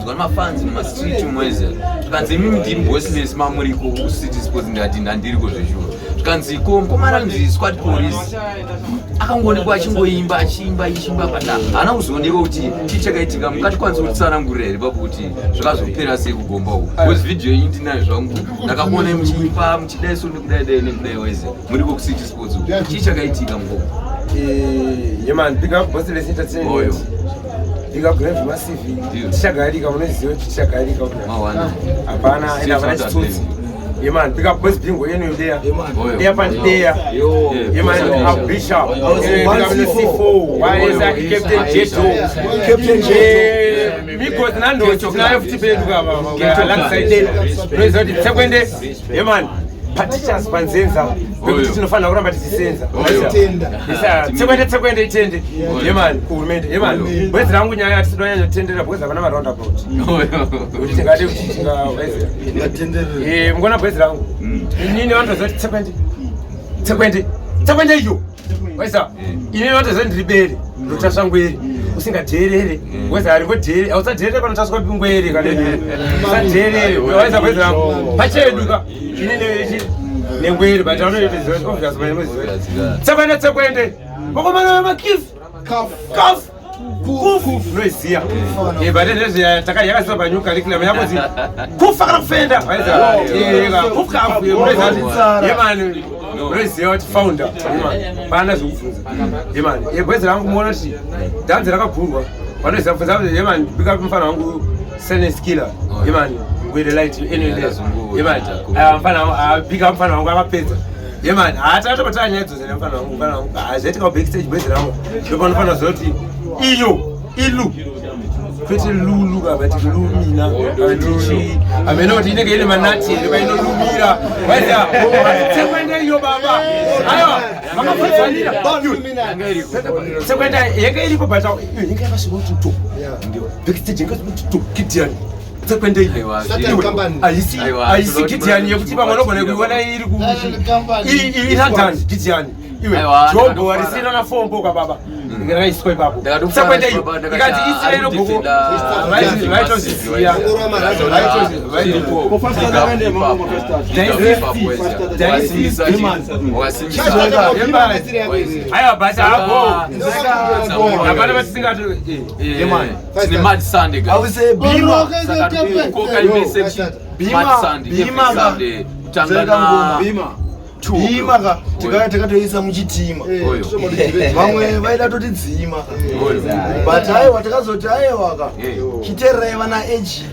ndakagadzwa nemafanzi mumastreet mwese zvikanzi imimi ndiri bossless mamuriko kucity sports ndikati ndandiriko zveshuwa zvikanzi iko mukomana kunzi squad police akangoonekwa achingoimba achiimba pata haana kuzooneka kuti chii chakaitika mukachikwanisa kutsanangurira here papo kuti zvakazopera sei kugomba uku bcause video iyi ndinayo zvangu ndakakuonai muchiimba muchidaiso nekudai nekudai wese muriko kucity sports uku chii chakaitika mugomba yeman big up Bossless Entertainment big up Grave Massive tichagarika unoziva kuti tichagarika hapana ina vana chitsotsi yeman big up Boss Bingo yenu there there pandeya yeman up Bishop C4 wayeza Captain Jeto because nando tinayo futhi pedu baba alongside president sekwende yeman Patricia Spanzenza because tinofana kuramba tisenza sekwende itende yeman urumende yeman bwezi rangu nyaya atisidwanya tendera bwezi abana ma roundabout kuti tingade kuchitinga wezi tendera mngona bwezi rangu nini wantu zoti sekwende iyo weza inini wantu zoti ndibere ndotasangweri usingaderere weza ari ngodere ausaderere panotaswa pingwere kana usaderere weza bwezi rangu pacheduka inini nengwere but anoitezwa obvious by sekwende bakomana makifu kaf kufu noiziya but ndezve takayakasiwa panyuka curriculum yako zi kufa kana kufenda weza kufu kafu yemani noiziya kuti founder pana zvokubvunza yemani yebwezi rangu muona kuti dhanzi rakagurwa vanoziva kubvunza kuti yemani bika mufana wangu seneskiller yemani ngwere light anyways yemani mfana mfana wangu akapedza yemani hatatobata nyaya dzozene mfana wangu hazvaitika backstage bwezi rangu ndopanofana zoti iyo ilu kwete lulu kabati lumina atichi amene kuti inenge ine manati ere painolumira waita sekwende iyo baba aiwa vakafanira sekwende yenge iripo but yenge yakasvika kuti to backstage yenge yakasvika kuti to Gideon sekwende iyo aisi Gideon yekuti pamwe unogona kuiona iri London Gideon iwe jobo warisina na fombo kababa ngiraiswa ipapo sekwende iyo ikati Israel bhuku vaitozviziya aiwa basa hapo hapana vatisingati tine mad sunday guys bhima takatoisa muchitima vamwe vaida toti dzima but aiwa takazoti aiwaka chitererai vana eji